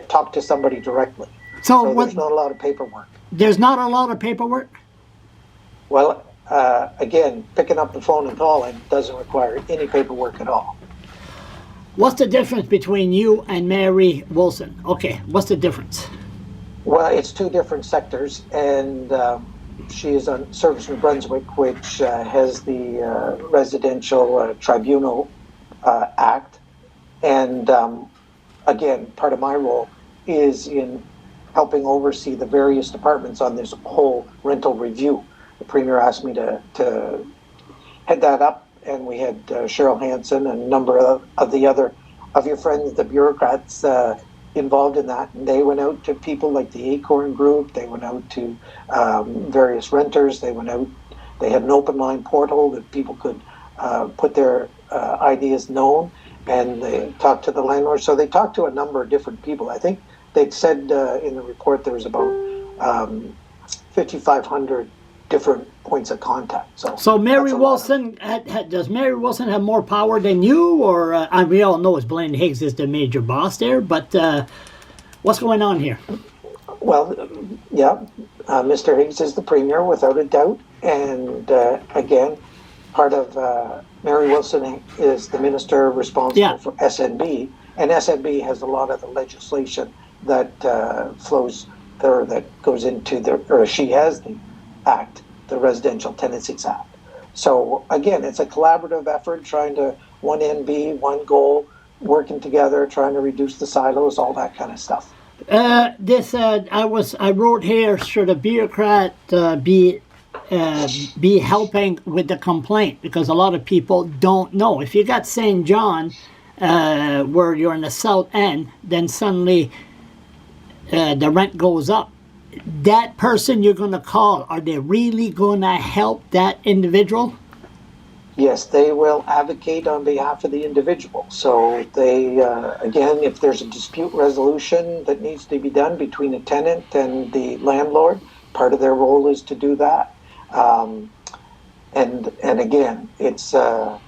talk to somebody directly. So there's not a lot of paperwork. There's not a lot of paperwork? Well, again, picking up the phone and calling doesn't require any paperwork at all. What's the difference between you and Mary Wilson? Okay, what's the difference? Well, it's two different sectors, and she is on Service New Brunswick, which has the Residential Tribunal Act. And again, part of my role is in helping oversee the various departments on this whole rental review. The Premier asked me to head that up, and we had Cheryl Hansen and a number of the other of your friends, the bureaucrats, involved in that. And they went out to people like the Acorn Group. They went out to various renters. They went out. They had an open line portal that people could put their ideas known, and they talked to the landlords. So they talked to a number of different people. I think they'd said in the report there was about 5,500 different points of contact. So Mary Wilson, does Mary Wilson have more power than you, or and we all know Blaine Higgs is the major boss there, but what's going on here? Well, yeah, Mr. Higgs is the Premier without a doubt, and again, part of Mary Wilson is the minister responsible for SNB, and SNB has a lot of the legislation that flows there, that goes into she has the Act, the Residential Tenancies Act. So again, it's a collaborative effort, trying to one end be one goal, working together, trying to reduce the silos, all that kind of stuff. I wrote here, should a bureaucrat be helping with the complaint, because a lot of people don't know. If you got St. John, where you're in the south end, then suddenly the rent goes up. That person you're going to call, are they really going to help that individual? Yes, they will advocate on behalf of the individual. So they, again, if there's a dispute resolution that needs to be done between a tenant and the landlord, part of their role is to do that. And again, it's a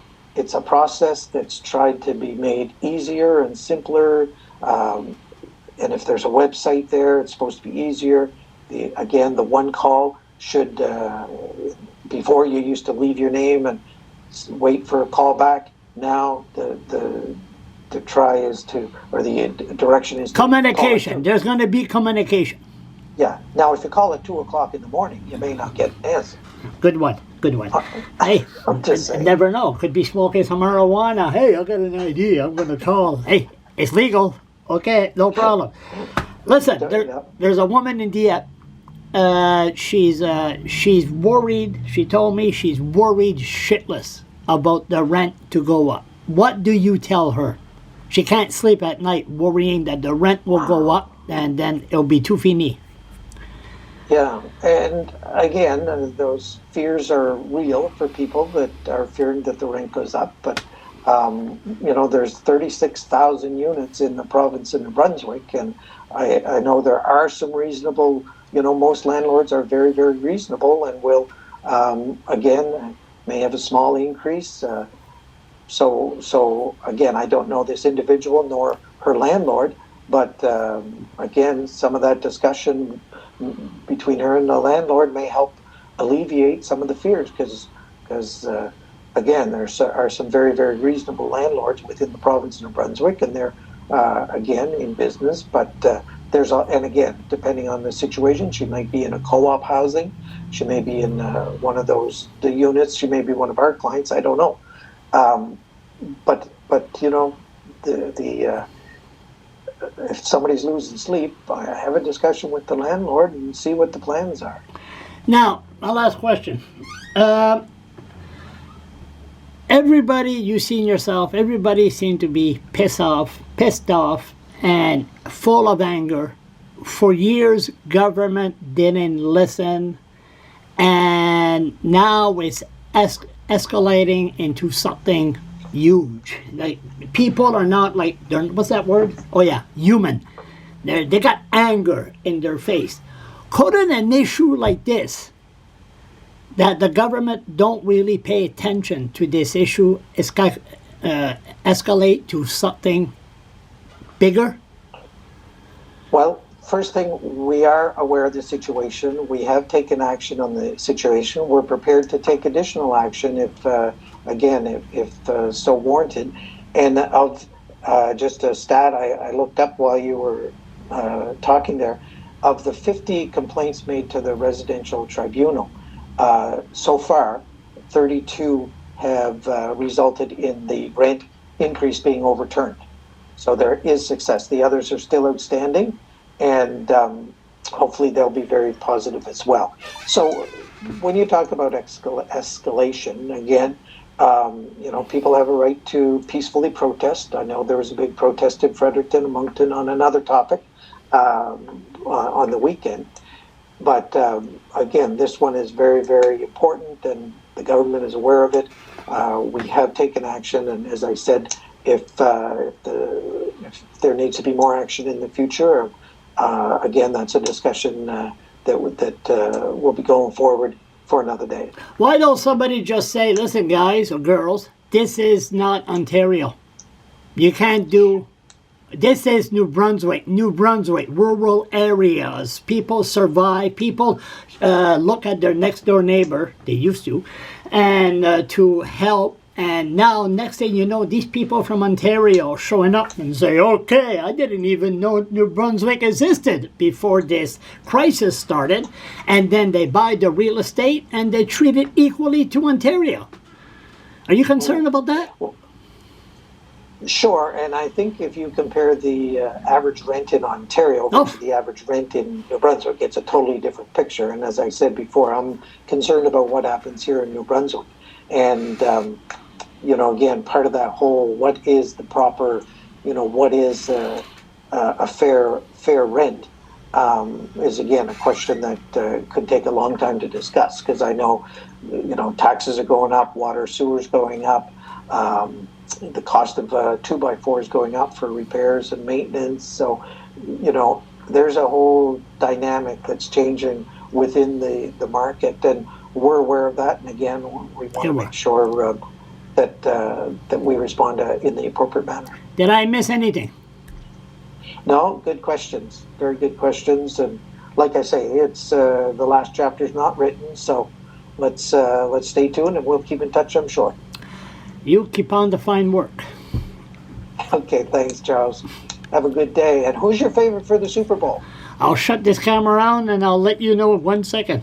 process that's tried to be made easier and simpler. And if there's a website there, it's supposed to be easier. The one call should, before you used to leave your name and wait for a call back. Now the try is to, or the direction is to communication. There's going to be communication. Yeah. Now, if you call at 2:00 in the morning, you may not get an answer. Good one. Hey, I'm just saying. Never know. Could be smoking some marijuana. Hey, I got an idea. I'm going to call. Hey, it's legal. Okay, no problem. Listen, there's a woman in Dieppe. She's worried. She told me she's worried shitless about the rent to go up. What do you tell her? She can't sleep at night worrying that the rent will go up and then it'll be too fini. Yeah, and again, those fears are real for people that are fearing that the rent goes up. But there's 36,000 units in the province of New Brunswick, and I know there are some reasonable. Most landlords are very, very reasonable and will, again, may have a small increase. So again, I don't know this individual nor her landlord, but again, some of that discussion between her and the landlord may help alleviate some of the fears, because again, there are some very, very reasonable landlords within the province of New Brunswick, and they're again in business, but and again, depending on the situation, she might be in a co-op housing, she may be in one of the units, she may be one of our clients, I don't know. But if somebody's losing sleep, I have a discussion with the landlord and see what the plans are. Now, my last question. Everybody, you seen yourself, everybody seemed to be pissed off, and full of anger. For years, government didn't listen, and now it's escalating into something huge. Like, people are not like, what's that word? Oh yeah, human. They got anger in their face. Couldn't an issue like this, that the government don't really pay attention to this issue, escalate to something bigger? Well, first thing, we are aware of the situation. We have taken action on the situation. We're prepared to take additional action if, again, if so warranted. And of just a stat I looked up while you were talking there, of the 50 complaints made to the residential tribunal, so far, 32 have resulted in the rent increase being overturned. So there is success. The others are still outstanding, and hopefully they'll be very positive as well. So when you talk about escalation, again, people have a right to peacefully protest. I know there was a big protest in Fredericton and Moncton on another topic on the weekend. But again, this one is very, very important, and the government is aware of it. We have taken action, and as I said, if there needs to be more action in the future, again, that's a discussion that will be going forward for another day. Why don't somebody just say, listen, guys or girls, this is not Ontario. You can't do... This is New Brunswick, rural areas. People survive. People look at their next door neighbor, they used to, and to help. And now, next thing you know, these people from Ontario showing up and say, okay, I didn't even know New Brunswick existed before this crisis started. And then they buy the real estate and they treat it equally to Ontario. Are you concerned about that? Sure, and I think if you compare the average rent in Ontario to the average rent in New Brunswick, it's a totally different picture. And as I said before, I'm concerned about what happens here in New Brunswick. And, again, part of that whole, what is the proper, what is a fair rent is, again, a question that could take a long time to discuss, because I know, taxes are going up, water, sewer's going up, the cost of 2x4 is going up for repairs and maintenance. So, there's a whole dynamic that's changing within the market, and we're aware of that. And again, we want to make sure that we respond in the appropriate manner. Did I miss anything? No, good questions. Very good questions. And like I say, it's the last chapter's not written, so let's stay tuned, and we'll keep in touch, I'm sure. You keep on the fine work. Okay, thanks, Charles. Have a good day. And who's your favorite for the Super Bowl? I'll shut this camera around and I'll let you know in 1 second.